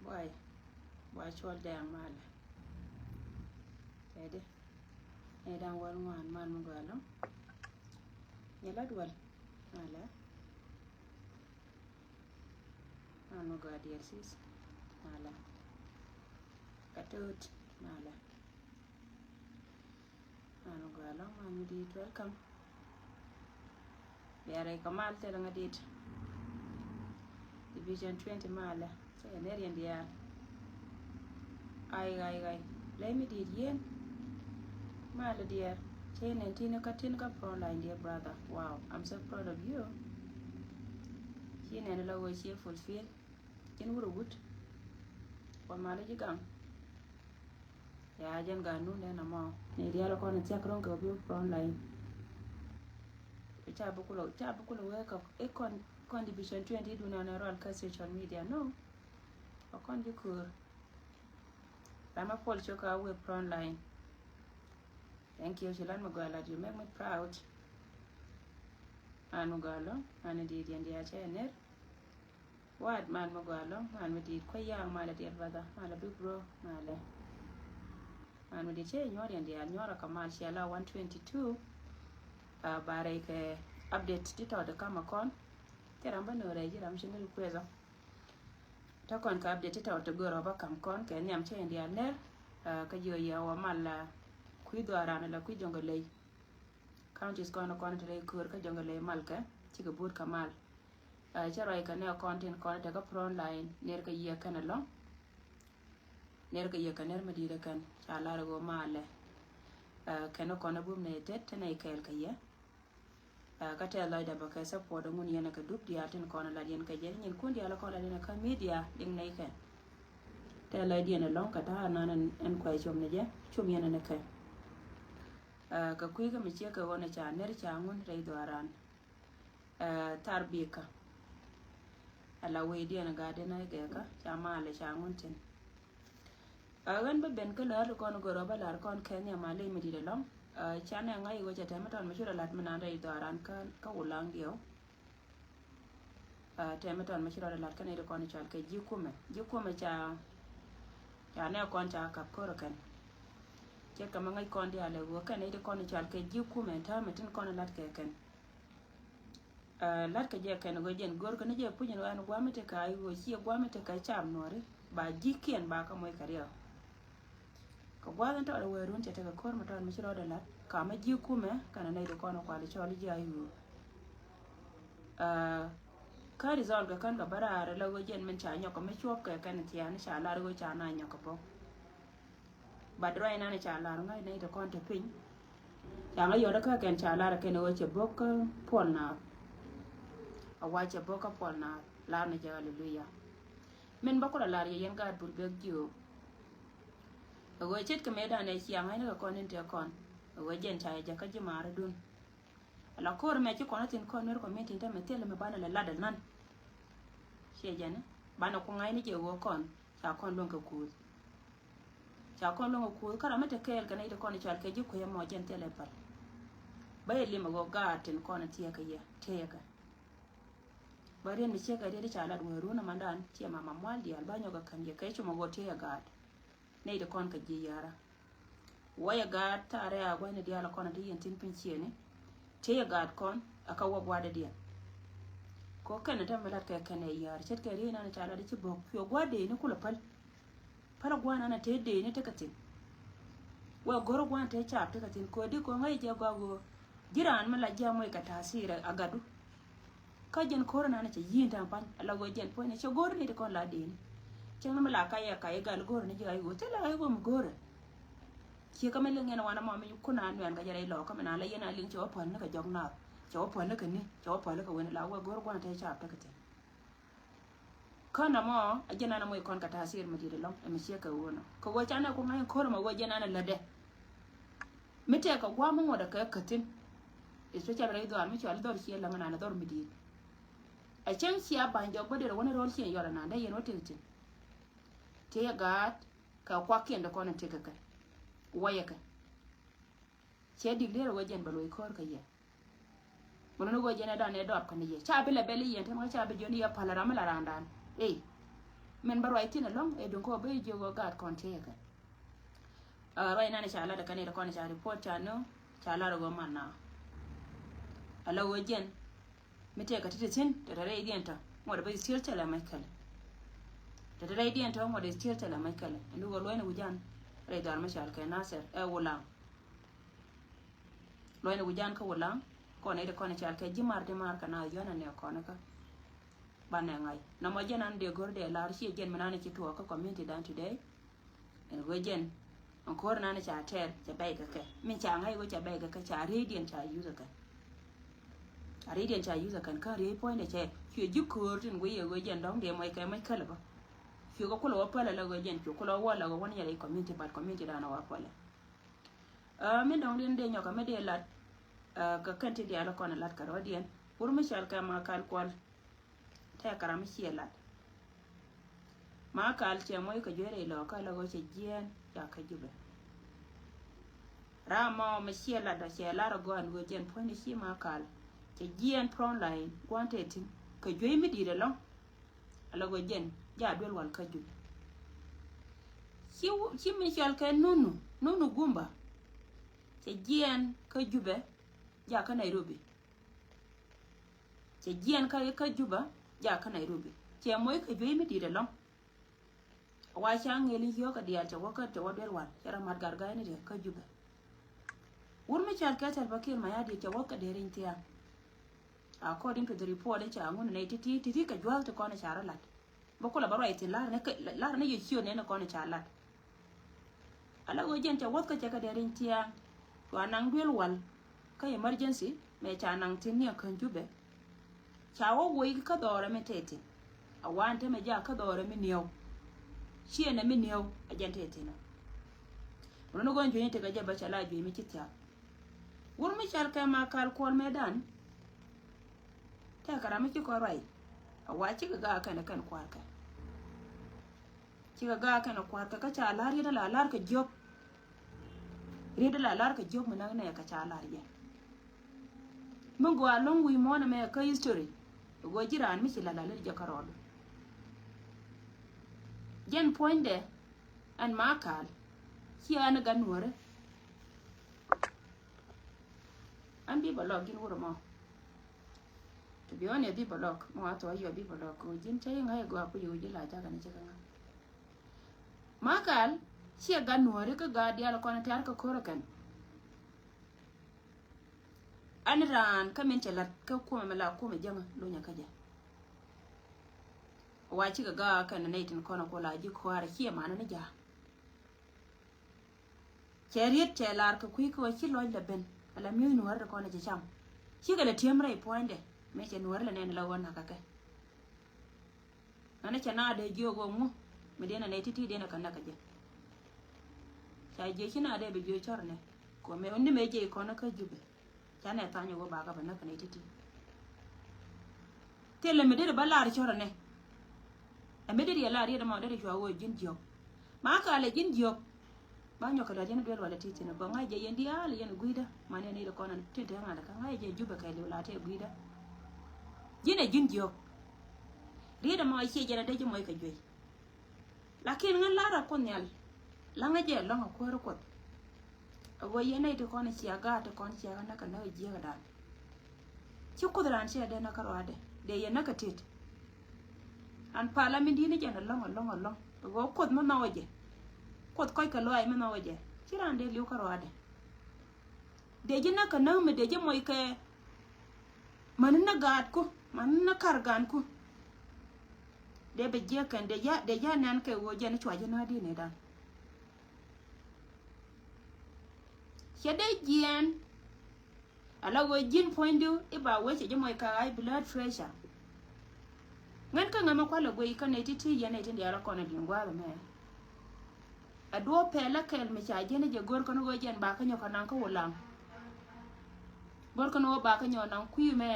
why chol dang mal tede e dang wal ngwan man mo galo yala dwal ala man mo gadi sis ala katot ala man mo galo man mo di welcome biare kamal te la ngadit division 20 mala so enerian dia ai let me did yen mala dear chain and tina katinka pro line dear brother. Wow, I'm so proud of you. She and the lower she fulfill in wood for mala jigang ya jen ga nu ne na mo ni dia lo kon check ron ko bu pro line cha bukulo we ka e kon division 20 do na roll ka social media no o kon di kur Lama Paul Choka we front line. Thank you, Shilan Magala. You make me proud. And Mugalo, and did in the channel. What man Mugalo, and we did quite young, my dear brother, my big bro, my and we did change your and the Anora Kamal Shala 122. Barake update dito the Kamakon. Teramba no Rajiram Shingle Queza. Takon ka update ita to go roba kam kon ke nyam che ndia ner ka yo ya wa mala kuido arana la kuido ngolei counties kono kono tele kur ka jongole malka ci ga bur kamal ci roy ka ne content kono te ka front line ner ka ye kana lo ner ka ye kana ma dire kan cha la go male kana kono bum ne tet ne kel ka ye ka te la da ba ka support ngun yana ka dup dia tin kono la yen ka je nyin kun dia la kono la ka media ding nei ka te la dia na long ka ta na en kwai chom ne je chom yana ne ka ka kui ka mi che ka wona cha ner cha ngun rei do aran tarbika ala we dia na ga de na ga ka cha ma le cha ngun tin wan ba ben ka la kono go ro ba la kon kenya ma le mi di de long chane ngai go chata maton mashura lat mananda ito aran ka ulang dio tematon mashura lat kan ide kon chal ke jikume cha ne kon cha kap korokan che kama ngai kon dia le go kan ide kon chal ke jikume ta metin kon lat ke ken lat ke je ken go jen gor kan je punyen wan gwamete kai go chi gwamete kai cham nori ba jikien ba ka moy kariyo ko gwalan to da werun te ka kor maton mi shiro da lat ka ma ji kume kana nei de kono kwali choli ji ayu ka result ga kan ga barare la go jen men cha nyoko me chop ka kan ti an sha la go cha na nyoko po badro ina ne cha la ngai nei de kon te pin ya ga yo da ka ken cha la ra ken o che bok pol na a wa che bok pol na la ne ja hallelujah men ba ko la yen ga bur be jiu go chet ka meda ne chiang ai ne ko nin te kon go jen chai ja ka ji mar dun la kor me chi kon tin kon mer ko me tin ta me tele me bana la da nan she jane bana ko ngai ni je go kon cha kon lon ka ku cha kon lon ku kara mate kel ka ne de kon chal ke ji ko mo jen tele pal ba yeli ma go ga tin kon ti ka ye te ka bari mi che ka de cha la do ru na mandan ti mama mwal di alba nyoga kan ye kai chu mo go te ga nei de kon ka ji yara waya ga tare a gwani dia la kon di yentin pinchie ne te ya ga kon aka wa gwada dia ko kana ta malat ka kana yar chet ka rina na tala di ci bok yo gwade ne kula pal gwana na te de ne takatin wa goro gwan te cha takatin ko di ko ngai je gwa go giran mala jamo ka tasira agadu ka jen korona na ce yinta pan ala go jen po ne che gor ne de kon la de chenga mala kaya gal gor ne jay go tela ay go mgor ki ka melen ngena wana mami kuna nwan ga jare lo ka mena la yena lin cho pon na ka jog na cho pon na ka ni cho pon la ka wen la wa gor gwan te cha ta ka te kana mo ajena na mo kon ka tasir ma dire long e mi she ka wono ko go chana ko ngai ko ma go jena na la de mite ka gwa mo da ka katin especially rai do ami cho al dor shi la ngana na dor mi di a chen sia banjo go de wona rol shi yora na da yeno tin te gat ka kwa kenda kona teka ka waya ka che diglero wajen balo ikor ka ye mono no gojena da ne dop ka ne ye cha bele bele ye tan cha be joni ya palara mala randan men bar wai tina long e dun ko be jogo gat konteka right na cha la da kanira ko cha report cha no cha la go manna ala wojen mete ka tititin da dare idiyanta mo da bai sirta la Michael da dare idiyanta mo da sirta la Michael ndu go loina wujan rai dar mashal kai nasir e wula loina wujan ka wula ko ne da ko ne cha kai jimar de mar kana yona ne ko na ka bana ngai na mo jenan de gorde la shi gen manana ki to ka community dan today en wojen encore nana cha ter cha bai ga ka min cha ngai go cha bai ga ka cha radiant cha user ka a radiant cha user kan ka re point che ki ji ko tin go ye go jen dong de mai kai mai kala ba ki go ko lo pala la go jen ki ko lo wala go woni ya community but community da na wa pala min dong den de nyoka me de lat ka kanti de ala ko na lat ka rodien pour mi chal ka ma kal kwal ta karam shi lat ma kal che moy ka jere lo ka lo go che jien ya ka jube rama ma shi lat da she la ro go an go jen point shi ma kal che jien pron line kwante tin ka joy mi dire lo ala go jen ja dwel wal ka jube shi mi chal ka nunu gumba che jien ka jube ja ka Nairobi che jien ka juba ja ka Nairobi che moy ka joy mi dire lo wa chang ngeli yo ka dia cha waka to wadel wan chara mat garga ni de ka juba wur mi chal ka tal bakir ma ya de cha waka de rin tia according to the report cha ngun ne titi ka jwal to kona chara lat bokula baro ite lar ne yo chio ne na kona chara lat ala go jen cha waka cha ka de rin tia wa nang wel wal ka emergency me cha nang tin ne kan jube cha wo wo ka dore me tete awante me ja ka dore me niyo shi na min yau a janta ya tina wani gwan jini ta gaje bace la juyi miki ta wur mi shal kai ma kal kol medan ta kara miki ko rai a waci ga kan kan kwarka kiga ga kan kwarka ka cha lari da lalar ka job ri da lalar ka job mun na ka cha lari ya mun go along wi mo na me ka history go jiran miki lalar ja karolo jen poinde an makal here an ganwore an bi balok gin wuro mo to be honest bi balok mo ato ayo bi balok ko jin chay ngai go apu yo jila ta kan chaka makal here ganwore ka ga dia la kon tar ka korokan an ran kamen chelat ka ko mala ko me jama lo nya kaja waci ga kan na itin kona kola ji kwara kiya mana na ja chariot chelar ka kui ko ki lo da ben ala mi nuwar da kona ji cham shi ga da temrai poinde me che nuwar la ne la wona ka kai ana chana da jiyo go mu me dena ne titi dena kan naka je ta je kina da bi jo chorne ko me onni me je kona ka jube chana ta nyo go ba ga ba naka ne titi tele me de balar chorne amederi ya lari da ma da jwa wo jin jio ma ka le jin jio ba nyo ka da jin dwel wala titi na ba ngai je yendi ala yen guida mane ne da kona titi ma da ka ngai je juba kai le wala te guida jine jin jio ri da ma shi je da je moy ka joi lakin ngan lara kon yal la nga je la nga ko ro ko ago yene to kona shi aga to kona shi aga na ka na je ga da ci ko da ran shi da na karo ade de yena ka titi an pala min dini jana long go kod mo nawaje kod koy ka loy mo nawaje kirande liu karo ade de jina ka na me de je moy ke man na gat ko man na kar gan ko de be je kan de ja nan ke wo jana chwa jana di ne dan shede jien ala wo jin pointu e ba we je moy ka high blood pressure ngan ka ngama kwala go ikane titi yana tindi ala kona dingwa me adwo pela kel me cha jene je gor kono go jen ba ka nyoka nan ko wolam gor kono ba ka nyo nan ku me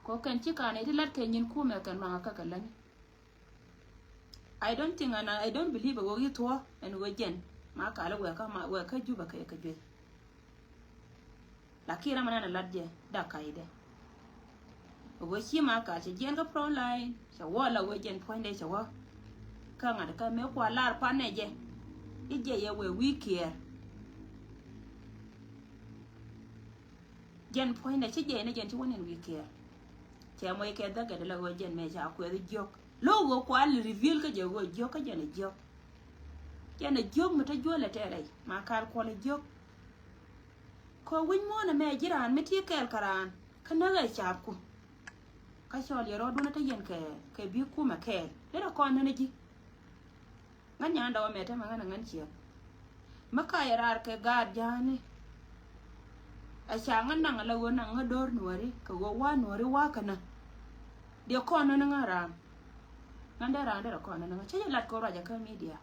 ko kan ci kane ti lat ke nyin ku me kan ma ka kalan I don't think and I don't believe go yi to en go jen ma ka ala we ka juba ka ka je la kira mana na ladje da kaide go chi ma ka che jen ga pro line cha wa la go jen point de cha wa ka nga ka me kwa lar pa ne je ije ye we wikier jen point de che je ne jen chi wonen wikier che mo ke da ga la go jen me cha ku ri jok lo go kwa li reveal ka je go jok ka je ne jok jen jok mo ta jo le te rai ma kal ko le jok ko win mo na me jiran me ti kel karan kana ga cha ku ka shol yero duna ta yen ke bi ku ma ke le ra ko na ne ji ngan nya ndo me ta ma ngan ngan chi ma ka yarar ke gar jani a sha ngan nan la wona nga dor nuori ka go wa nuori wa kana de ko na nga ram ngan da ran da ko na nga che lat ko raja ka media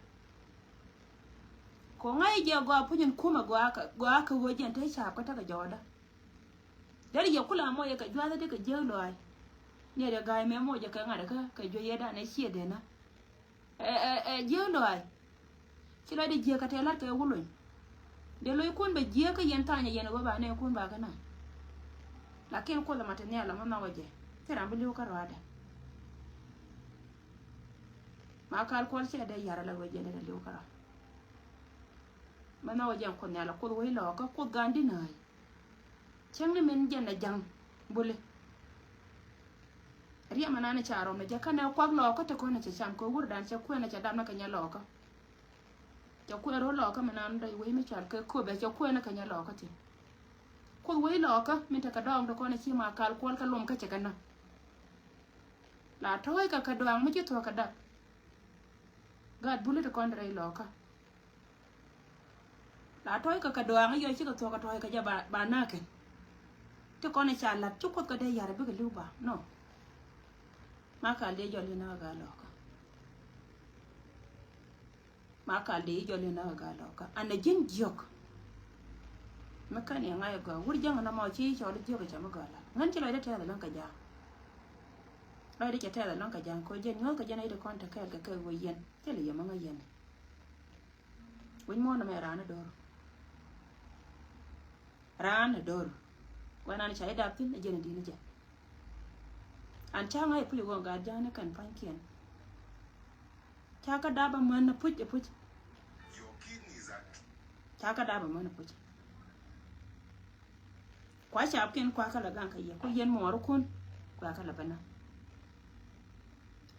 ko ngai je go punyin kuma go aka go jen ta sha ko ta ga joda dari ya kula mo ya ka jwa da ka je loai ne da gai me mo je ka ngada ka jo ye da ne shi de na je loai ki la de je ka ta lat ka wulun de loy kun be je ka yen tanya yen go ba ne kun ba kana lakin ko la matanya la mama waje tera bi ka rada ma kal ko se da yara la waje da liu ka mama waje ko ne la ko wai lo ka ko gandi nai cheng ne men je na jang bule riya manana charo me je kana kwag lo ko te ko na che cham ko wurdan che ko na che dam na ka nya lo ka cha ku ro lo ka manan dai wei me chal ke ko be cha ku na ka nya lo ka ti ko wei lo ka min ta ka dong do ko na chi ma kal ko ka lom ka che kana la toy ka dong me chi to ka da gad bule to kon dai lo ka la toy ka dong yo chi ka to ka toy ka ja ba na ke to ko na cha la chu ko ka dai yara be ka lu ba no ma ka le jo le na ga lo ka ma ka le jo le na ga lo ka ana jin jok ma ka ne ngai ga wur jang na ma chi cho le jok cha ma ga la ngan chi le da ta la ka ja lai da ta la ka ja ko je nyol ka ja na ida kon ta ka ga wo yen te le ma ngai yen win mo na me rana dor wana ni cha ida pin je na di ni ja an cha ngai pu go ga ja na kan pan kien cha ka da ba man na puch cha ka da ba man na puch kwa cha ken kwa ka la gan ka ye ko yen mo ru kun kwa ka la bana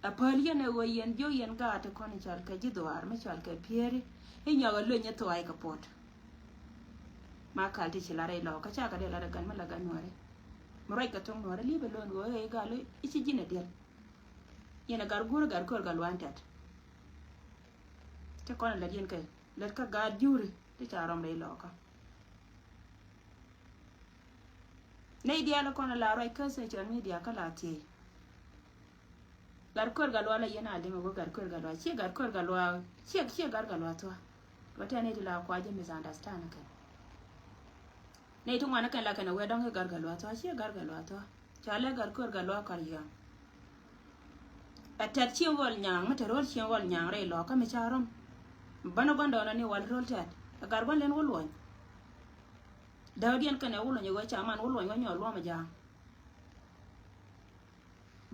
a pal yen go yen jo yen ga ta kon chal ka ji doar me chal ka pieri e nya ga lo nya to ai ka pot ma ka ti chi la re lo ka cha ka de la gan ma la gan nore mo rai ka tong nore li be lon go e ga lo ichi jina del yena gar kor ga lwantat te kon la yen ka let ka ga juri te cha rom re lo ka nei dia la kon la roi ka se cha mi dia ka la ti gar kor ga lwa la yena de go gar kor ga lwa chi gar kor ga lwa chi gar ga lwa to wata ne la kwa je misunderstand ka nei tu ngana kan la kan we dong gar ga lwa to chi gar ga lwa to cha le gar kor ga lwa kar ya atat chi wol nyang ma te rol chi wol nyang re lo ka mi cha rom bana gondo na ni wal rol tat gar gon len wol won dawdien kan e wulo ni go cha man wulo nyo lo ma ja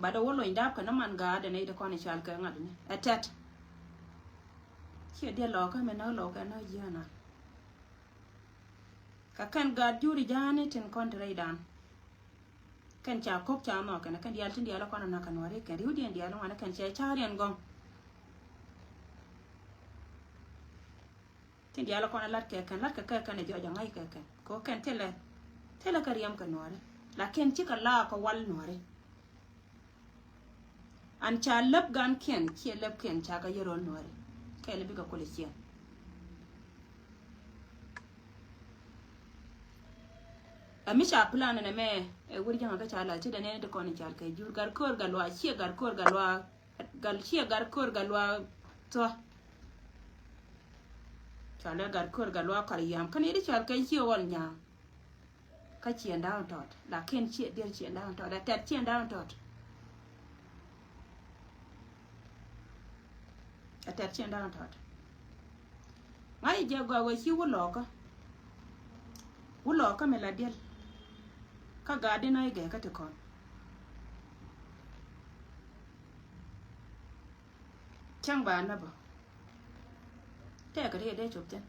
bada wulo ndap kan man ga da nei de kon chal ka ngad ni atat chi de lo ka me na lo ka na jana ka kan ga juri jani tin kon tre dan kan cha kok cha no kan dial tin dial ko na kan wari kan riu dien dial ngana kan cha rian gong tin dial ko na lat ka kan jo ja ngai ka ko kan tele ka riam kan wari la ken chi ka la ko wal nore an cha lab gan ken chi lab ken cha ka yero nore ke le bi ka ko le chen amisha plan na me e wuri janga ka chala ti da ne de kon chal ke jur gar kor galwa chi gar kor galwa gal chi gar kor galwa to chala gar kor galwa kar yam kan iri chal ke chi wol nya ka chi ndaw tot la ken chi der chi ndaw tot da tet chi ndaw tot a tet chi ndaw tot ngai je go go chi wulo ka me la del ka gadi na ge ka te kon chang ba na ba te ka de chụp ten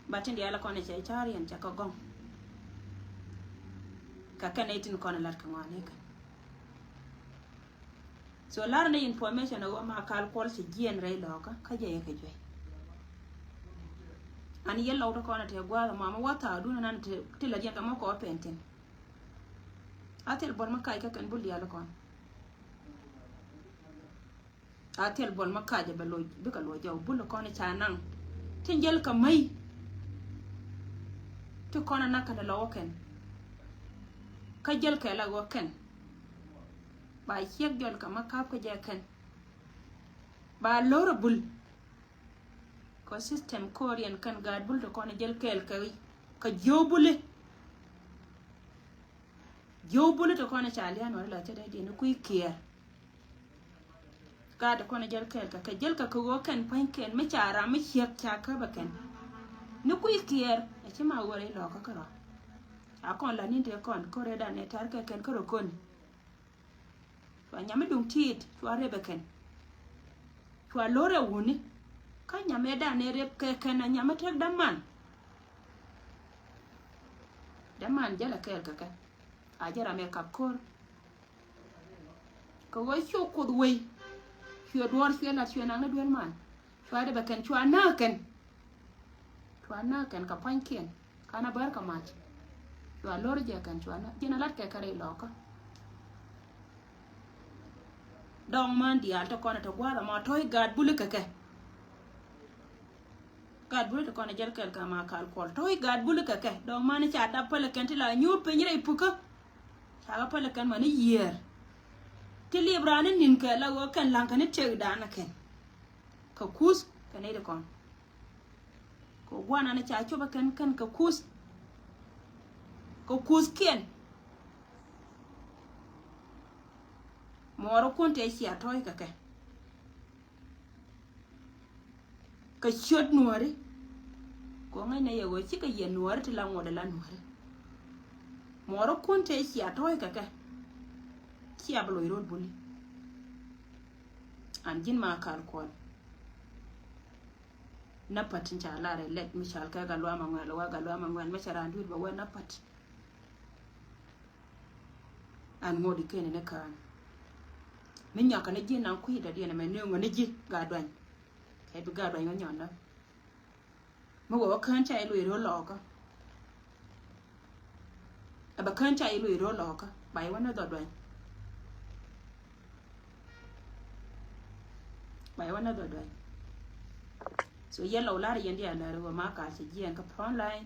ba tin dia la con che chari en cha ko gong ka kan tin con lar ka ngane ka so lar ne information o ma kal kol si gien re lo ka je ka je an yellow to con te gwa ma wata du nan te la je ka mo ko penten atel bol ma kai ka kan bul dia la con atel bol ma ka je ba lo bi ka lo jaw bul ko ne cha nan tin jel ka mai to kona na ka la woken ka jel ka la woken ba yek jol ka ma ka je kan ba loro bul ko system korean kan gad bul to kona jel kel ka jobule to kona chalian wala ta dai ne ku kier ka da kona jel kel ka jel ka ko woken panken me chara me yek cha ka ba kan ne ku kier e chi ma wore lo ka karo a kon la ni te kon kore da ne tar ka ken karo kon wa nyame dum tit wa rebe ken wa lore wuni ka nyame da ne reb ke ken na nyame tek daman jala kel ka a jara me kap kor ko wo shu ko dwe shu dwar shu na shu na na dwar man wa rebe ken chwa na ken ka panken kana bar ka mach wa lore je kan chwa na jina lat ke kare loka dong man di alto kona to gwara ma toy gad bulu keke gad bulu to kona jel kel ka ma kal kol toy gad bulu keke dong man cha da pele kan ti la nyu pe nyire ipuka cha ga pele kan man yer ti librane nin ke la wo kan lan kan te da na ken ka kus kan ne de kon ko gwana na cha choba kan ka kus ken moro kon te sia toy ka shot nuore ko ngai na yewo chi ka ye nuore ti la ngode la nuore moro kon te sia toy sia blo iro buli an jin ma kal ko na patin cha la re let mi chal ka ga lo ma ngalo wa ga lo ma ngwan me chara ndur ba wa na pat an ngodi ken ne kan min nyaka ne ji nan ku da dia na me ne ngone ji ga dwan kai du ga dwan yo nyona mo wo kan cha ilu iro lo ka aba kan cha ilu iro lo ka bai wana do dwan so yellow lar yendi ala ro ma ka chi ji ka phone line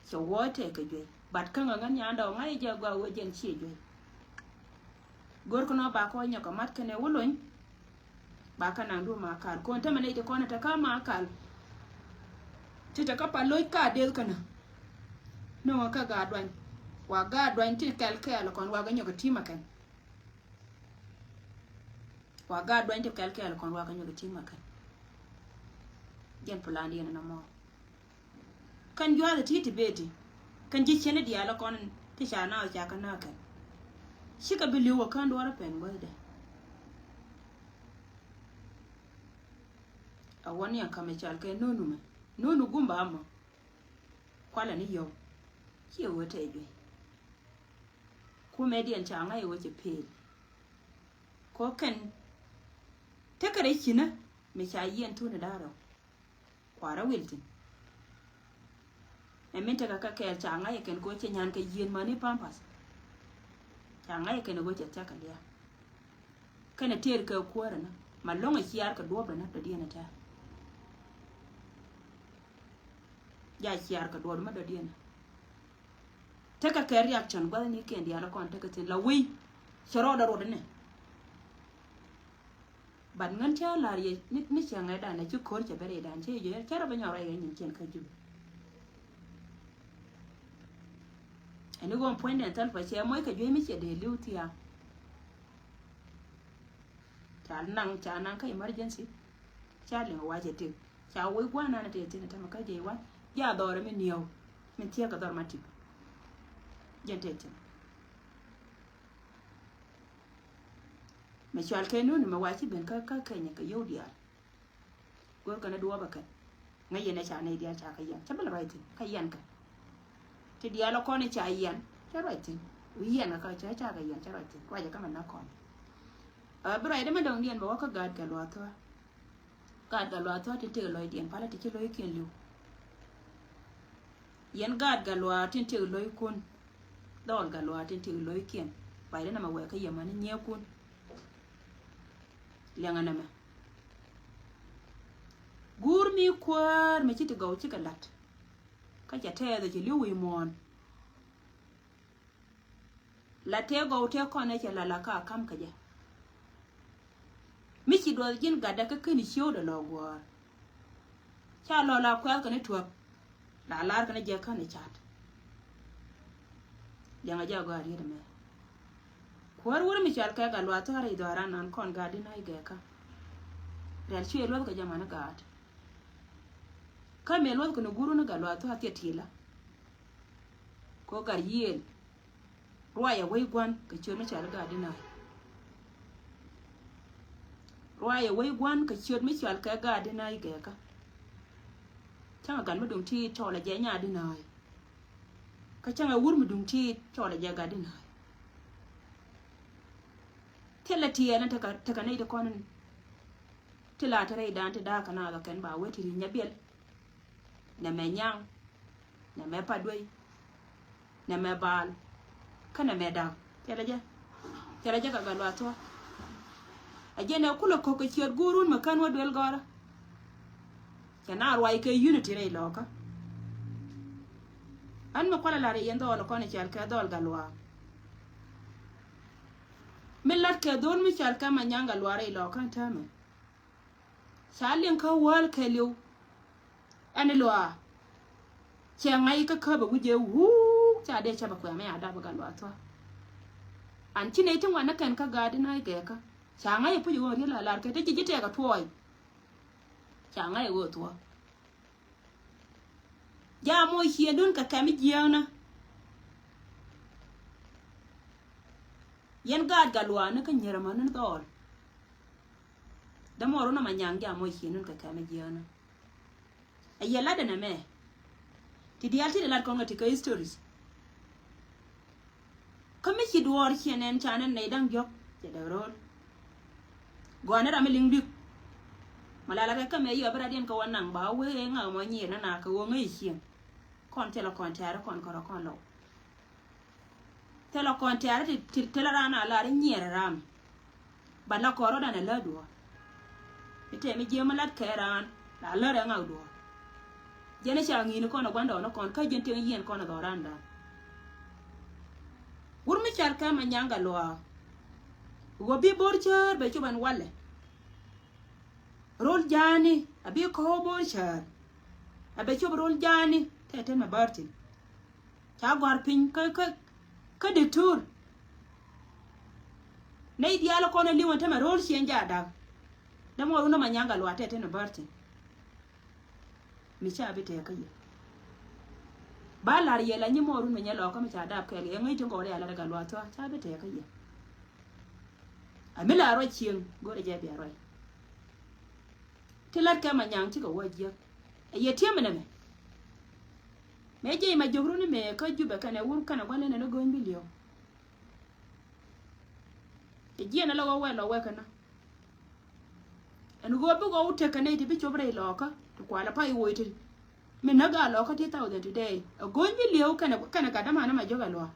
so wo te ka jwe bat ka ngan nya ndo ngai ja gwa wo jen chi jwe gor ko no ba ko nya ko mat kene wulun ba ka nan du ma kal ko ta mane de ko na ta ka ma kal ti ta ka pa loy ka del kana no ka ga dwan wa ga dwan ti kel kel kon wa ga nya ko tima kan wa ga dwan ti kel kel kon wa ga nya ko tima kan jen plan yen na mo kan jwa da ti beti kan ji chene dia la kon ti sha na ja ka na kan shi ka bili wa kan dora pen goida a wani an kame chal ke nonu gumba amma kwala ni yo ki wata ebe ku median cha ngai waje pel ko kan takare kina me cha yin tuna daro kwara wiltin emente ka kel cha ngai ken ko che nyan ke yin mani pampas cha ngai ken go che cha ka dia kana ter ka kuara na malonga kiyar ka dobra na da diana ta ya kiyar ka dobra ma da diana taka ka reaction gwal ni ken dia la kon taka tin la wi sharo da rodne ban ngan cha la ye ni cha ngai da na ji kor cha bere dan che je cha ra ba nya ra ye nyin ken ka ju ani gon point en tal fa che moy ka ju mi che de lutia cha nang ka emergency cha le wa je te cha woi gwa na na te te ta ma ka je wa ya dore mi niyo mi tia ka dor ma ti je te te me chal ke nu me wa chi ben ka kenya ka yo dia go kana duwa baka ngai yana cha ne dia cha ka yan cha bala right ka yan ka ti dia lo ko ne cha yan cha right wi yan ka cha ka yan cha right kwa ja ka man na ko bra ida me dong dien ba ka gad ka lo to gad ga lo to ti te lo dien pala ti che lo ken lu yen gad ga lo tin te lo kun dol ga lo tin te lo ken ba ida na ma we ka yema ni nye kun lenga na ma gur mi kwar me chiti gaw chika lat ka cha te da chi liwi mon la te gaw te ko ne cha la ka kam ka ja mi chi do jin gada ka kani show da logwar cha lo la kwa ka ne tuap la lar ka ne je ka ne chat lenga ja go ari da me kwar wur mi chal ka ga lo ta ri do ran nan kon ga di nai ga ka real chi lo ka jamana ga ka me lo ko no guru na ga lo to atia tila ko gar yel ruaya wai gwan ka chi mi chal ga di nai ruaya wai gwan ka chi mi chal ka ga di nai ga ka changa gan mu dum ti to la je nya di nai ka changa wur mu dum ti to la je ga di nai tela tiya na ta ka nei da konin tila ta rai dan ta da kana ga kan ba wai tiri nyabel na me nyang na me padwai na me bal kana me da tela ja ka ga lo to aje na kula ko ka chiot gurun makan wa del gara kana arwai ke unity rai loka an ma kwala la re yendo lo kone chal ka dol galwa millat ke don mi chal ka manyanga lware lo kan tame salin ka wal ke liu ani lwa che ngai ka ba wuje hu cha de cha ba kwa me ada ba galwa to an chi ne tin wa na kan ka ga de na ge ka cha ngai pu ju ri la ke te ji te ka toy cha ngai wo to ja mo hie dun ka kami jiana yen gad galwa na kan yera manan dol da moro na manyang ja mo hie nun ka kami jiana ayela da na me ti dialti de lat kon ka stories kami ki duor hienen chanen ne dang jok je da rol gwana ra meling dik malala ka kame yo bradien ka wanang ba we nga mo nyi na ka wo ngai hien kon tela kon tara kon koro kon lo tela kon tara ti tela rana la ri nyere ram bala koro da na la duo ite mi je malat keran la la ra nga duo jene cha ngi ni kon gwanda no kon ka jente yen kon do randa wurmi char ka manyanga lo wo bi borchar be chuban wale rol jani abi ko borchar abe chub rol jani tete na bartin cha gwar pin ka de tour nei dialo kono liwon tema rol sien jada da mo runa manyanga lo tete na bartin mi cha bi te ka ye ba la ye la nyi mo runa nya lo ka mi cha da ka ye ngai tin ko re ala daga lo to cha bi te ka ye amila ro chien gore je bi ro tilat ka manyang ti ko wajia ye tiam na me je ma jogru ni me ka jube kana wur kana gwane na go mbilio e je na lo we kana en go bu go ute kana ti bi chobre lo ka to kwala pa i woiti me na ga lo ka 1000 today a go mbilio kana ka dama na ma joga lo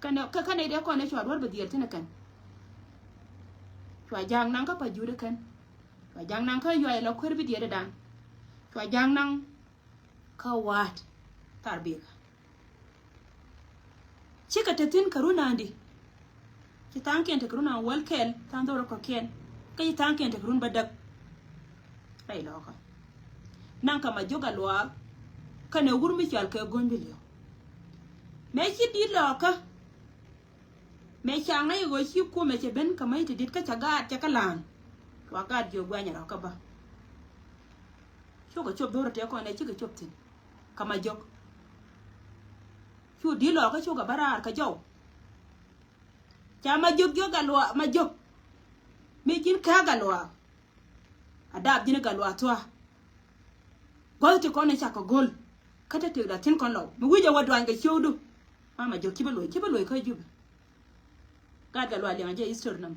kana ide ko ne chwa dor bi tin kan chwa jang nang ka pa jude kan chwa jang nang ka yo lo khwer bi de dan chwa jang nang ka wat tarbiya chika tatin karuna andi ki tanken te karuna walkel tan do ko ken kay tanken te karun badak ray loka nan kama joga lwa kana gurmi chal ka gondelio me chi di loka me changa yo chi ko me che ben kama ite dit ka chaga cha kalan wa ga jo gwanya ro ka ba choga chob do te ko ne chika chop tin kama jog chu di lo ka chu ga barar ka jo cha ma jog yo ga lo ma jog mi jin ka galwa adab jin galwa to gol ti kon cha ko gol kata te da tin kon law mi wija wadwan ga chewdu mama jo kibaloy ka jub ga galwa le ngaje istor nam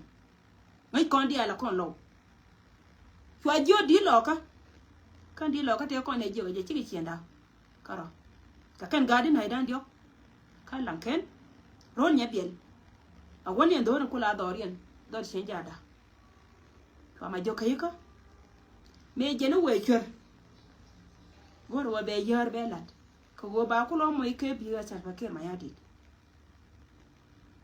ngai kon di ala kon law chwa jo di loka kan di loka te kon ne jo je chi chienda karo ka kan garden haidan dio ka lanken rol nya biel a woni ndo ron kula dorien dor chen jada to ma jo kayiko me je no we chwer gor wa be yor be lat ko go ba kulo mo ike biya sa fakir ma yadi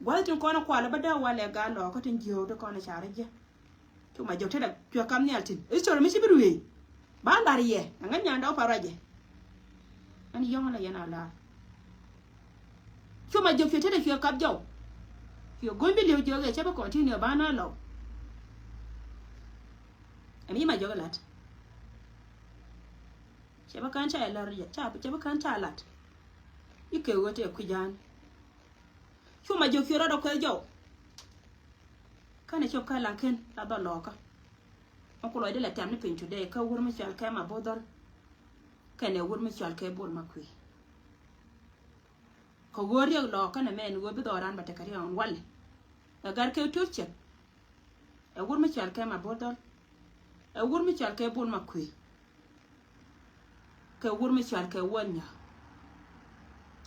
waltin kono kwala bada wala ga lo ko tin jiyo to kono charje to ma jo te da to kam ni altin istor mi sibiruwe ba ndariye ngan nyanda o paraje ani yong la yana la chuma jo fete da fiyo kap jo fiyo gombi le jo ga chaba continue ba na lo ami ma jo lat chaba kan cha la rja chaba kan cha lat ike wote ku jan chuma jo fiyo da ko jo kana chop kala ken la ba loka okulo de la tamni pin today ka wur mi chal ka ma bodor kane wur mi chal ka bol makwi ko gori lo kana men wo bi doran bata kari on walle da gar ke tuche e wur mi chal ka ma bodor e wur mi chal ka bol makwi ka wur mi chal ka wonya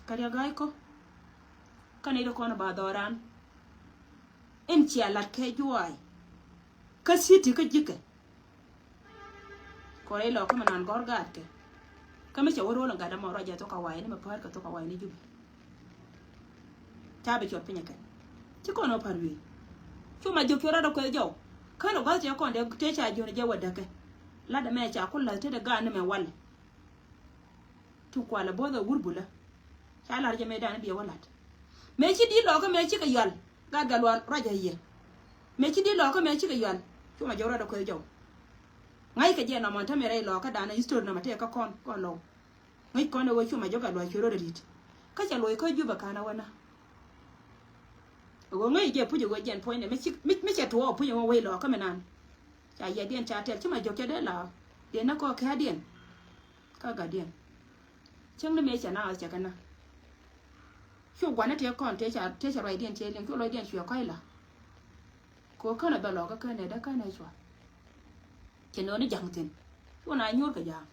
kari gai ko kane do kono ba doran en ci alat ke juwai ka siti ka jike ko re lo ko manan gor gat ke kama che woro lo ngada mo roja to ka wai ni ma par ka to ka wai ni jubi tabe chot pinya ke ci ko no parwi chuma jo kyora do ko jo kana ga je ko de te cha jo je wada ke la da me cha kullu te da ga ni me wal tu kwala boda wurbula cha la je me da ni bi walat me ci di lo ko me ci ka yal ga galwa raja ye me ci di lo ko me ci ka yal chuma jora da ko jo ngai ka je na monta mere lo ka dana history na mate ka kon lo ngai kon wo chuma joga lo chiro da dit ka cha lo ko juba kana wana go ngai je puje go jen point me che to puje wo we lo ka menan cha ye dien cha tel chuma joga de la de na ko ka dien ka ga dien chang ne me cha na cha kana chu gwana te kon te cha rai dien che len ko lo dien chua kai la ko kana ba lo ka kana da kana chua che no ni jang tin chu na nyur ka jang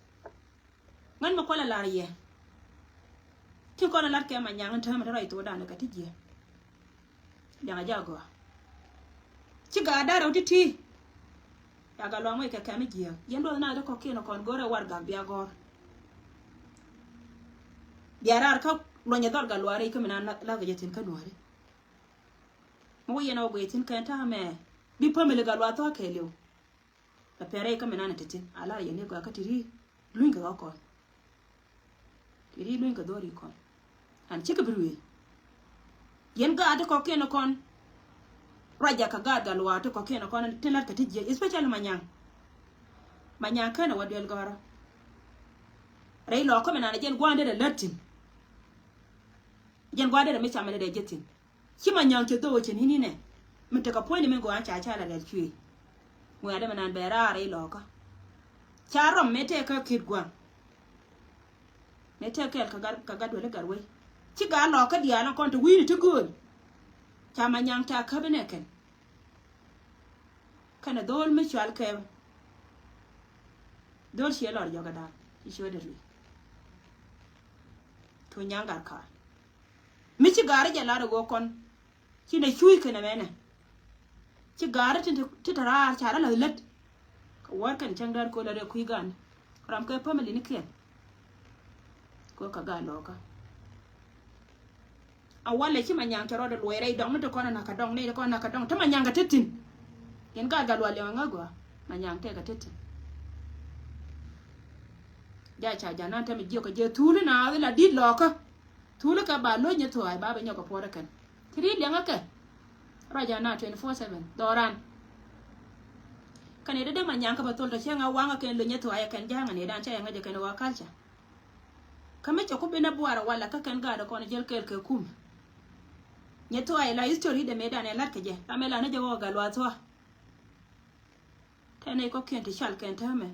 ngan ma ko la ye ti ko na lar ke ma nyang ta ma rai to da na ka ti je jang ja go ci ga da raw ti ya ga lo mo ka ka mi je yen do na da ko ke no kon gore war ga bia gor biarar ka lo nya dal ga lo are ka mina la ga jetin ka duare mo yeno go yetin ka ta me bi pamele ga lo to ke lew la pere ka mina na tetin ala ye ne go ka tiri luin ga ko tiri luin ga dori ko an ci ka biruwe yen ga ata ko ke no kon raja ka ga lo ata ko ke no kon telat ka tije especially manyang kana wadel gara rei lo ko mina na jen gwande da latin jen gwade da mi chamale da jetin ki manyang ke do che ni ne mitaka point me go an cha cha la da chui mo ada manan bera re lo ka charom mete ka kidgwan mete ka ga dole garwe ki ga lo ka dia na kon to wini to good cha manyang ta ka bene ken kana dol mi chal ke dol shi lo yo ga da ki shoda ri to nyanga ka mi ci gare ja la go kon ki ne chui kana mena ci gare ti tara chara la let ko war kan changar ko la ku gan ram ka family ni kien ko ka ga lo ka awale ci manyang taro da loire dong to kona na ka dong ne ko na ka dong to manyang ga titin yen ga ga lo le ngagwa manyang te ga titin ja cha ja nan ta mi je ko je tulu na la dit lo ka tulu ka ba lo nya to ai ba ba nya ko pora kan tri le ngaka raja na 24/7 doran kane da manyang ka ba tol da chenga wanga ken lo nya to ai kan janga ne dan cha nga je kan wa kalcha kame cho ko be na buara wala ka kan ga da ko na jel kel ke kum nya to ai la history de medan e lat ke je kamela na je wo ga lo to thế này có kiện thì chal ken thế mẹ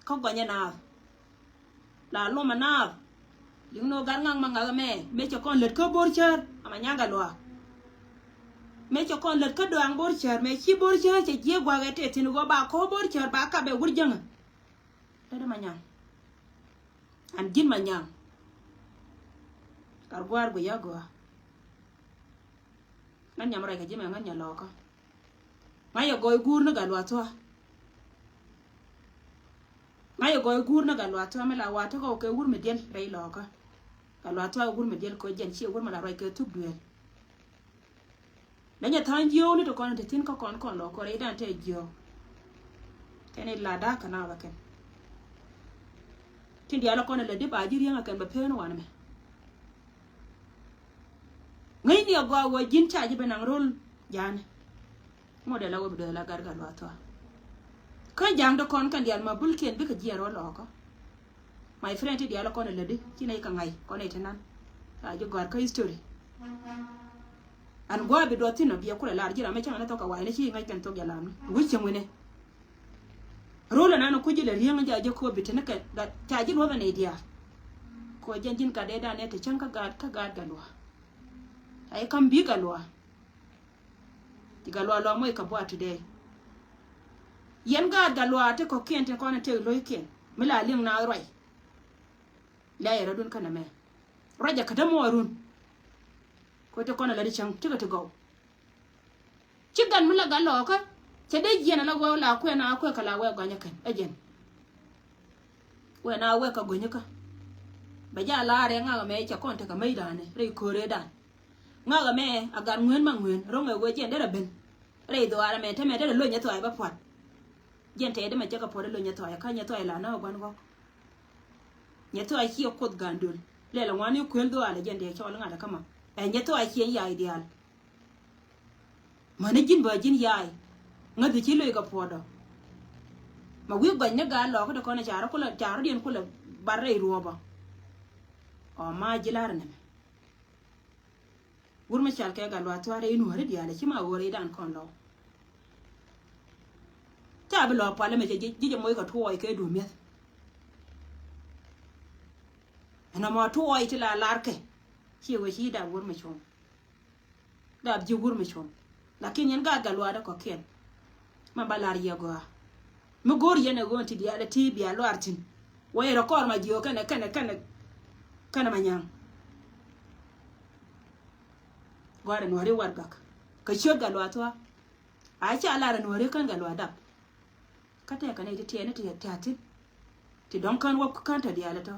không có nhà nào là lo mà nào những nó gắn ngang mà ngã mẹ cho con lật cơ bor chơi mà nhang gà loa mẹ cho con lật cơ đoàn bor chơi mẹ chi bor chơi chỉ chia qua cái tết thì nó ba khó bor chơi ba cả bè quất chân đấy đó mà nhang anh dính mà nhang cả guar của ya gua ngăn nhà mày cái gì mà ngăn nhà lò co ngay ở gói gur nó gà loa thôi ngay ở gói gur nó gà loa thôi mày là loa thôi có cái gur mệt điên đây lò co gà loa thôi gur mệt điên có dân chịu gur mà là rồi cái thuốc đuôi nếu nhà thằng yêu nữa tụi con thì tin có con lò có đấy đang chơi yêu cái này là đá cái nào vậy thì dia là con là đi bà riêng là cần bập phê nó hoàn mày ngay nhiều gà gà dính chả chỉ bên nàng roll giàn model là bây giờ là gar gar loa thôi cái giang đó con dia mà bul kiên biết cái gì rồi lò có my friend thì dia là con là đi chỉ này cả ngày con này thế nan à cho gar cái history an gwa bị đọt tin nó bia kula la jira mấy chẳng nó tao cả vài nó chỉ ngay cần tao giờ làm vui chừng này roll là nó cứ chỉ là riêng giờ cho cô bị thế nó cái chả chỉ nói về này dia cô dân jin cả đây đàn này thì chẳng các gạt cả loa ai cầm bi cả loa thì cả loa lo mới cả bua today yen gạt loa thì có kiên thì con thì lôi kiên mới là liêng nào rồi lại rồi đun cái này mẹ rồi giờ cái đó mua run ko to kono la di chang tiga to go chigan mun la galo ka che de jena la go la ko na ko kala we ganya kan ajen we na we ka gonya ka ba ja la re nga me cha kon ta ka mai da ne re ko re da nga ga me agar ngwen ma ngwen ro me we jen de da ben re do ara me te me de lo nya to ai ba pwat jen te de me cha ka po de lo nya to ai ka nya to ai la na gwan go nya to ai ki ko gandul le la wani ko do ala jen de cha la nga da kama enya to ai kien ya ideal mane jin ba jin yai ngadi chi lo ga podo ma wi ganya ga lo ko ko na chara ko la chara dien ko la barre ruoba o ma jilar ne wurma chal ke ga lo atware inu hare diale chi ma wore dan kon lo ta bi lo pale me je moy ko toy ke du met ana ma toy ti la larke chi we chi da wur me chon da ji wur me chon lakin yan ga galwa da ko ken ma balar ya go me gor yene go ti dia da ti biya lo artin we ro kor ma jiyo kana manyang gore no re wargak ka shod galwa to a cha ala no re kan galwa da kata kana ite ti ne ti tatin ti don kan wa kan ta dia la to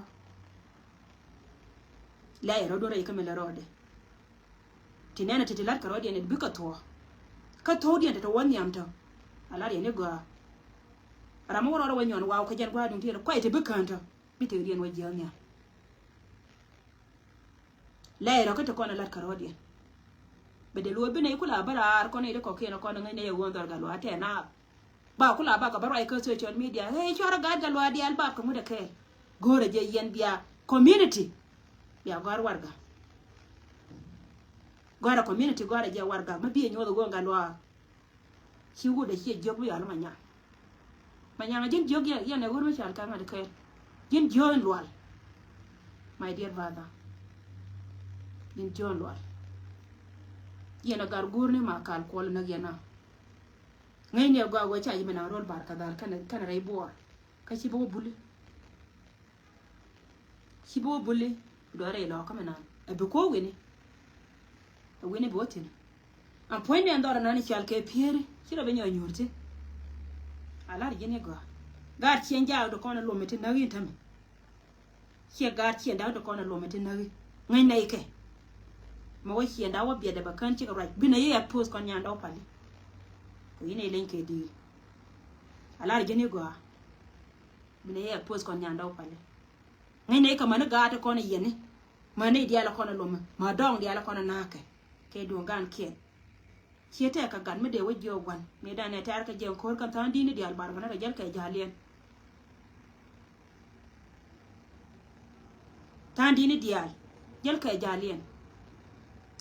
la ero do rai kamela rode tinena titilat ka rode ne bika to ka to dia to wani amto ala ne go ramu ro wani on wa ka jan gwa dun tira kwai te bika anto bite rien wa janya la ero ka to kona lat ka rode be de lo bi ne kula bara ko ne de ko ke no ko ne ne won dor galo ate na ba kula ba ka bara ka social media hey chora ga galo adi al ba ko mu de ke gore je yen biya community ya gwar warga gwara community gwara je warga ma biye nyodo go ngalwa shi go da shi jog ya manya manya jin jog ya ne go ro chal ka ngade ke jin jon lwal my dear father jin jon lwal yena gar gurne ma kal kol na yana ngai ne go go cha yimena rol barka dar kana rai bor ka shi bo bulli dore lo kama na abu ko wini botin an point en dora nani chal ke piere kiro be nyoy nyurti alar jene go gar chien ja do kono lo metin na wi tam che gar chien da do kono lo metin na wi ngai nei ke ma wa chien da wa bia da bakan chi right bina ye post kon nyanda opali ko yine len ke di alar jene go bina ye post kon nyanda opali ngai nei ka mana ga ta kono yene mane dia la kono loma ma dong dia la kono nake ke dongan kien chiete ka gan me de wajo gwan me da ne tar ka je ko kan tan dini dia bar mana ga jal ka jalien tan dini dia jal ka jalien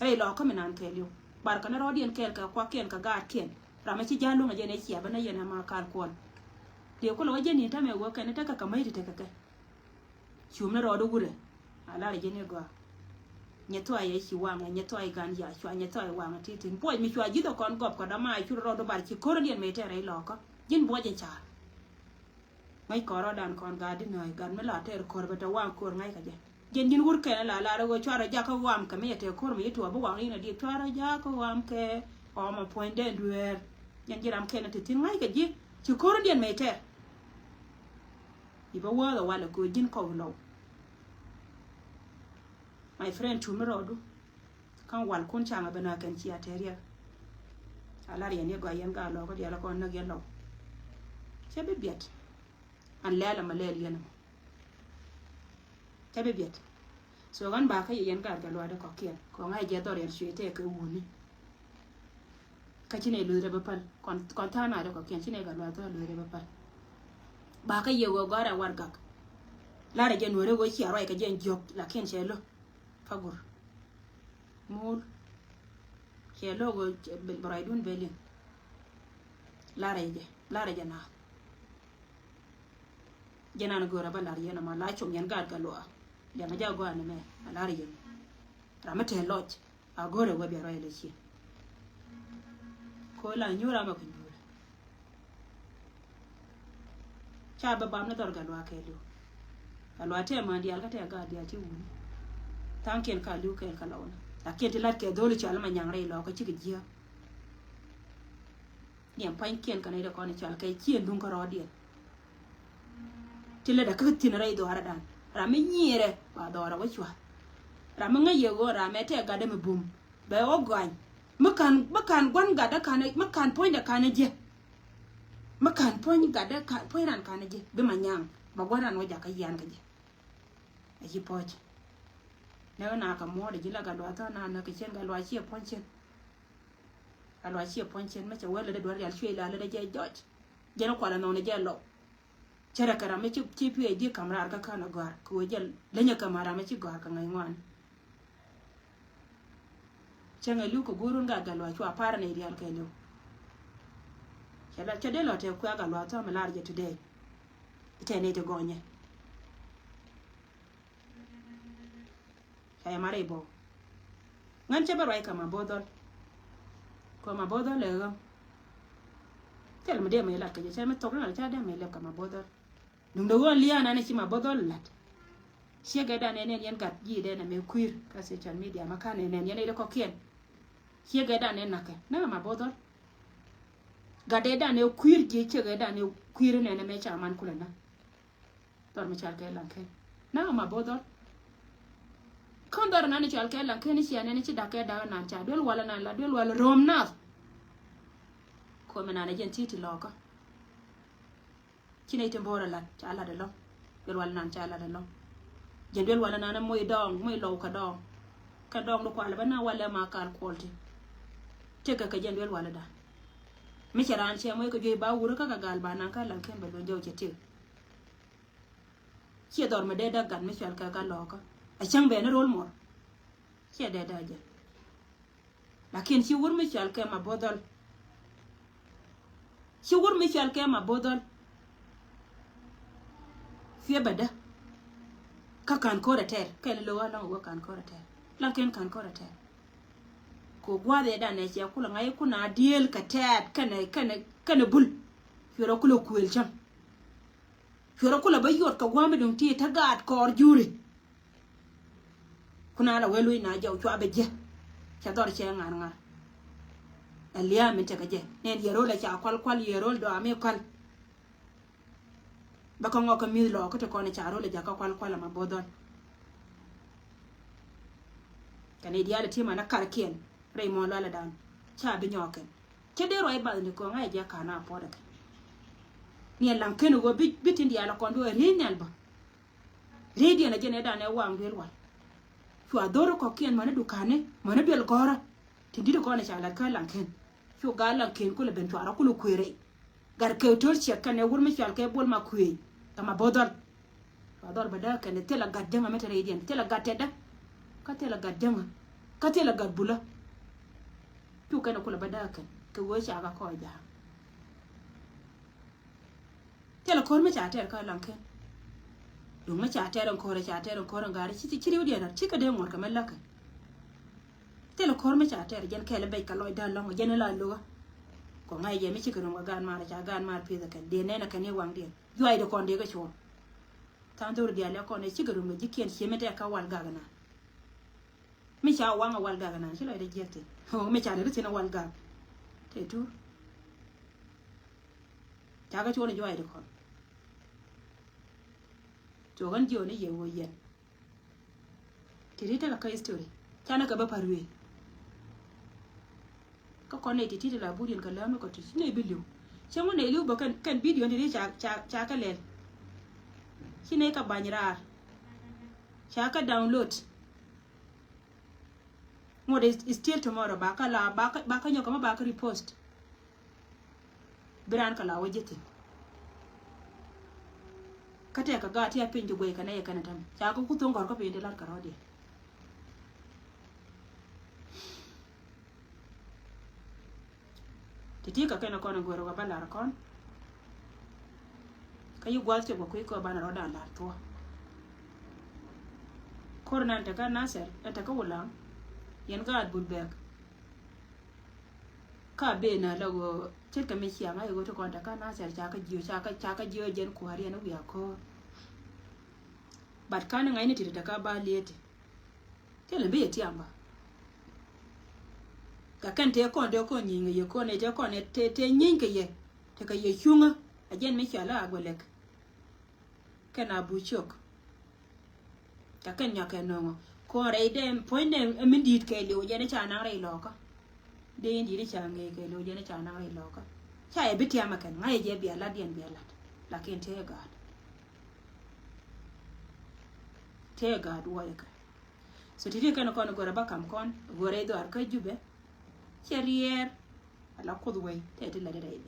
ai lo ka menan ke liu bar kana rodien ke ka kwa kien ka ga kien rama chi jalu ma je ne chia bana yena ma kal kon dia ko lo jeni ta me go kan ta ka mai ta ka chumna ro do gure ala re jeni go nyeto ay chi wanga nyeto ay gan ya chwa nyeto ay wanga titin boy mi chwa jido kon gop ko da mai chu ro do bar chi ko rien me tere lo ko jin bo je cha mai ko ro dan kon ga din ay gan me la ter ko ba ta wang ko ngai ka je jin wur ke la go chwa ra ja ko wam ka me te ko mi to bo wang ni di chwa ra ja ko wam ke o ma point de duer yan jiram ke na titin ngai ka ji chi ko rien me ter iba wa wala ko jin ko lo my friend Chumirodu kan wal kun changa bana kan ci ateria ala riya ne go yan ga lo ko dia la ko na gen lo chebe biet an lala malel yana chebe biet so gan ba ka yan ga lo da ko kien ko ngai je dor yan shete ke wuni ka ci ne lu re ba pal kon ta na da ko kien ci ne ga lo to lu re ba pal ba ka ye go gara war gak la re je no re go ci aroi ka je jok la ken chelo fagur mul ke logo braidun belin la reje na jena na gora balar yana ma la chom yan gad galo ya na jago an me la reje ramate lodge a gore go be royle chi ko la nyura ma ko nyura cha ba bam na dor galo akelu galo ate ma di alga te ga di ati wuni tanken ka lu ken ka launa lakin tilat ke dole chal ma nyang rei lo ko chigi jia niam pain ken ka ne da ko ne chal kai chien dun ko rodie tile da ka tin rei do aradan rame nyire ba do ra wachwa rame ngaye go rame te ga de bum be o gwan makan gwan ga da kana makan point da kana je makan point ga da point ran kana je be manyang ba gwaran waja ka yan ka je aji poch na ka mo de jila ga lo ta na ka chen ga lo chi ponchen ga lo chi ponchen ma che wala de do ya chwe la de je joj je no kwala no ne je lo chera kara me chi pi di kamera ka kana gar ko je le nya kamera me chi gar ka ngai wan chenga lu ko gurun ga lo chwa para ne real ka lu chala chede lo te kwa ga lo ta me lar je today ite ne te gonye ay mare bo ngan che barai kama bodol ko ma bodol le gam tel me de me la ke che me tok na cha de me le kama bodol dum do gon liya na ne chi ma bodol lat she ga da ne ne yen gat ji de na me queer ka social media ma ka ne ne ne ko kien she ga da ne na ke na ma bodol ga de da ne queer ji che ga da ne queer ne ne me cha man kula na tor me cha ke la ke na ma bodol kon dor nani chal ke lan ken sia nani chi dake da na cha dol wala na la dol wala rom na ko mena na jen titi loka chine te mbora la cha la de lo dol wala nan cha la de lo jen dol wala na moy dong moy lo ka dong do ko ala bana wala ma kal kolti te ka jen dol wala da mi charan che moy ko joy ba wuro ka gal ba nan ka lan ken ba do jow che te chi dor me de da gan mi chal ka loka a chang be na rol mor che de da je lakin si wur mi chal ke ma bodol si wur mi chal ke ma bodol fie bada ka kan ko da ter ke lo wala go kan ko da ter lakin kan ko da ter ko gwa de da ne che kula ngai kuna diel ka tat kana bul firo kula kuel cham firo kula bayot ka gwa mi dum ti ta gat kor juri kuna la welu na jaw chwa be je cha dor che ngar elia min te ka je ne yero la cha kwal yero do ame kwal ba ko ngoko mi lo ko to ko ne cha ro le ja ka kwal ma bodon kane dia le tima na karkien rei mo la dan cha bi nyoken che de roi ba ni ko ngai ja kana poda ni lan ken go bitin dia la ko do re nyal ba re dia na je ne da ne wang del wal fu adoro ko kien mana dukane mana bel gora tindi ko na chala ka lanken fu gala ken ko le ben twara ko kuire gar ke tor che kan e wurmi chal ke bol ma kuye tama bodol ador bada kan tela gadjanga meta redian tela gateda ka tela gadjanga ka tela gadbula tu kan ko le bada kan ke wo cha ga ko ja tela kor me cha ter ka lanken đúng mà trả tiền đồng kore ngari chỉ điều điện chỉ cái điều ngọt cái mấy lắc thế là kore mà trả tiền dân kẹo bay cả lòi đàn long dân là lúa có ngay giờ mấy chỉ cái đồng gan mà trả gan mà phía cái điện này là cái này quăng điện doai được con điện cái chỗ thằng tôi điện là con này chỉ cái đồng chỉ kiên chỉ mấy cái cá wal gà na mấy cháu quăng wal gà na chỉ là để giết thì mấy cháu được thì nó wal gà thế chú cháu cái chỗ này doai được con chỗ gan chiều này nhiều vậy thì thế là cái story cha nó cả ba parue các con này thì là bút điện cả lắm nó có thì này bị liu xong rồi này liu bảo cần video thì cha cái lên khi này các bạn ra cha cái download một is still tomorrow baka nhau kama baka repost beran kala wajeti kate ka gati ya pinju gwe kana ya kana tam cha ko kuton gor ko pinde lar karodi titi ka kana kono goro ga balar kon kayu gwalche go ko bana roda lar to kornan ta ka naser ta ka wala yan ga bulbek ka be na lago chết cái mình xia ngay go to kon ta ka naser cha ka jiyo jen ko hari na wiya ko bat kana ngai ne ti ta ka ba liete tele be ti amba ka kan te ko de ko nyinga ye ko ne je ko ne te nyinga ye te ka ye chunga ajen me chala agolek kana buchok ka kan nya ka no ko re dem point ne min dit ke lo je ne cha na re lo ka de indi ni cha nge ke lo je ne cha na re lo ka cha e biti ama kan ngai je bi ala dien bi ala la ken te ga wa ka so ti kana ko no gora ba kam kon gore do ar ka jube cherier ala kodway te la de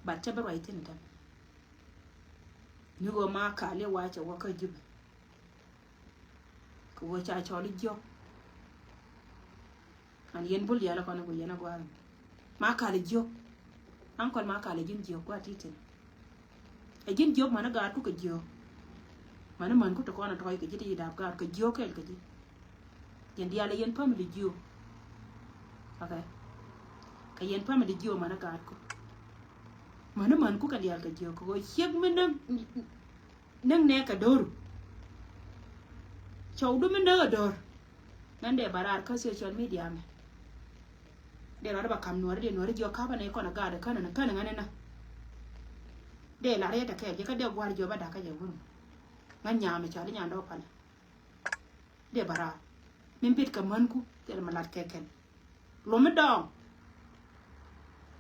ba ta ba right ni tan ni go ma ka le wa cha wa ka jube ko wa cha cho li jo an yen bul ya la ko no go yana gwa ma ka le jo an ko ma ka le jin jo kwa titin e jin jo mana ga tu ka jo mana man ku to ko na to ka jiti da ga ka jo ka ji yen dia le yen family jo okay ka yen family jo mana ga ko mana man ku ka dia ka jo ko yeb men nang ne ka dor chow du men da dor nan de barar ka social media me de ra ba kam no de no jo ka ba ne ko na ga da kana ngane na de la re ta ke je ka de gwar jo ba da ka je gun ngan nya me cha de nya do pal de barar min bit ka man ku de ma lat ke ken lo me dong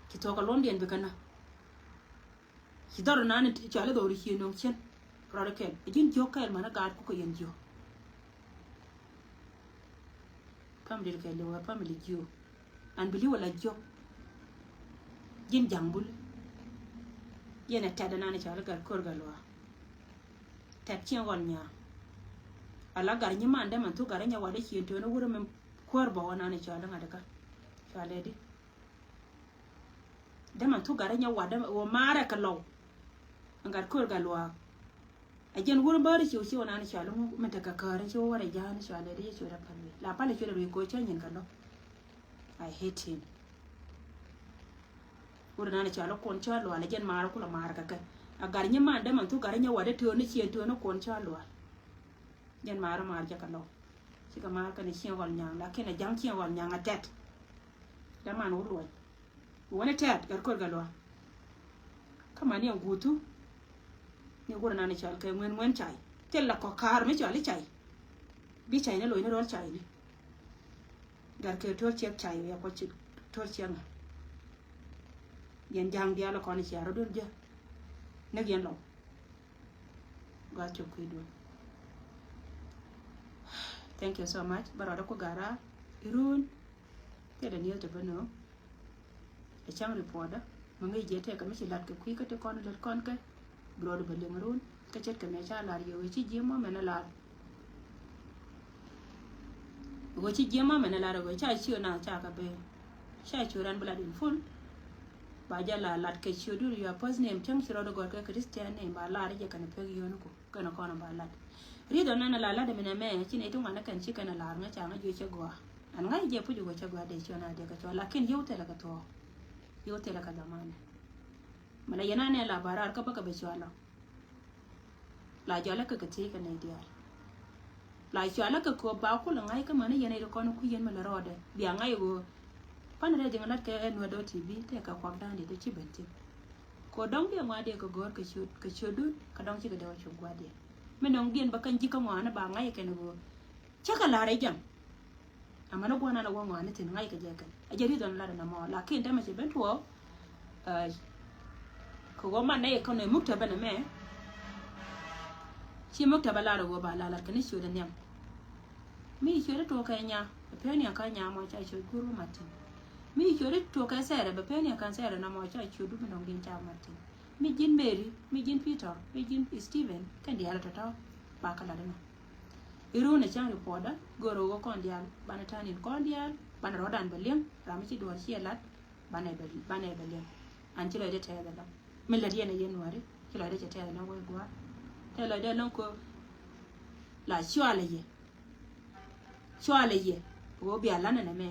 ki to ka lon dien be kana ki dor na ne cha le do ri hi no chen ra ke jin jo ka ma na ga ku ko yen jo family ke le wa family jo an bili wala jo jin jambul yene tada na ne cha le gar kor galwa tat chen gon nya ala gar nyi mande man tu gar nya wade chi to no wuro men kor ba wana ne cha le ngada ka cha le di de man tu gar nya wade o mara ka law ngar kor galwa ajen wuro bari chi wana ne cha le men ta ka kare chi wara ja ne cha le di chi ra palwe la pale chi re ko chen yin ka lo I hate him wuro na ne cha lo kon cha lo ala jen mara kula mara ka ka agar nyi mande man tu gar nya wade to ne chi to no kon cha lo jen mara mar ja ka lo si ka mar ka ni chen wal nyang la ke na jang chen wal nyang atet da man wo lo wona tet gar kor galwa kama ni ngutu ni gura na ni chal ke mwen chai tel la ko kar me chali chai bi chai ne lo ni rol chai ni gar ke to chek chai ya ko chi to chen yen jang dia la ko ni charo dun je ne gen lo ga chu ku do. Thank you so much. Barada ko gara irun te da niyo te bano e chang reporta mangai je te ka mi lat ke kui ka te kon lat kon ka blood ba lengrun ka chet ka me cha lar yo chi jima me na lar go chi jima me na lar go cha chi na cha ka be cha chu ran blood in full ba jala lat ke chudu your first name chang chiro do gorka Christian name ba la je kan pe yon ko kana kono ba lat ri do nana la de mena me chine to ngana kan chi kana la nga cha nga ju che go an nga je pu ju go che go de chona de ka chola kin yote la ka to yote la ka zamane mala yana ne la barar ka baka be chola la jala ka ti ka ne dia la chola ka ko ba ko la ngai ka mane yana do kono ku yen mala rode bi ngai go pan re jeng lat ke no do tv te ka kwak dan de chi benti ko dong bi ngwa de ko gor ka chudu ka dong chi ka de wa chu gwa de menong dien ba kan ji ka ngwa na ba ngai ke no go chaka la re jam amana go na go ngwa ne tin ngai ka je kan a je ri don la na mo la kin ta ma che ben tuo ko go man ne ko ne mukta ba na me chi mukta ba la ro go ba la kan ni chu da nyam mi chu da to ka nya pe ni ka nya mo cha chu guru matin mi chore to ka sere be penia kan sere na mo cha chudu no ngin cha martin mi jin Mary mi jin Peter mi jin Steven kan dia la tata ba kala de iru ne chang reporter goro go kon dia bana tanin kon dia bana rodan belem rami ci do ci lat bana belem an ci le de te da mi la dia ne yen wari ci le de te da go go te le de non ko la chwale ye wo bi ala na me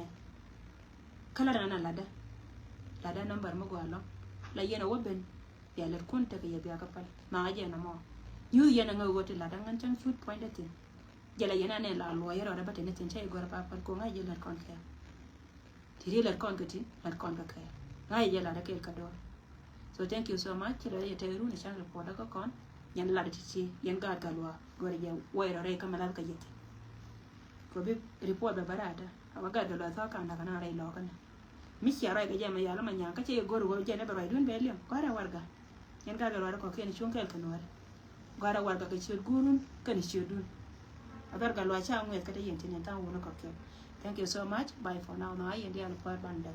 kala na lada number mo gwalo la yena woben ya le konta ke ya ka pal ma ga na mo yu yena nga wote lada ngan chang shoot point at jela yena ne la lo yero da batene tin chay gor pa pal ko nga jela kon ka tiri la kon ka tin la kon ka ka nga jela da ke ka do so thank you so much la ya teru ni chang report ka kon yan la da ti yan ga ga lo gor ya wayro re kamala ka yete ko bi report ba barata awaga da la ta kana kana rai lo kana mi sia rai ga jama ya la manya ka ce gor go je ne ba rai dun be liam gara warga yan ga ga ko ken chun kel kan war gara warga ka ce gurun kan ce dun agar ga lo cha ngwe ka da yin tin ta wona ko ke thank you so much bye for now na yin dia al par ban da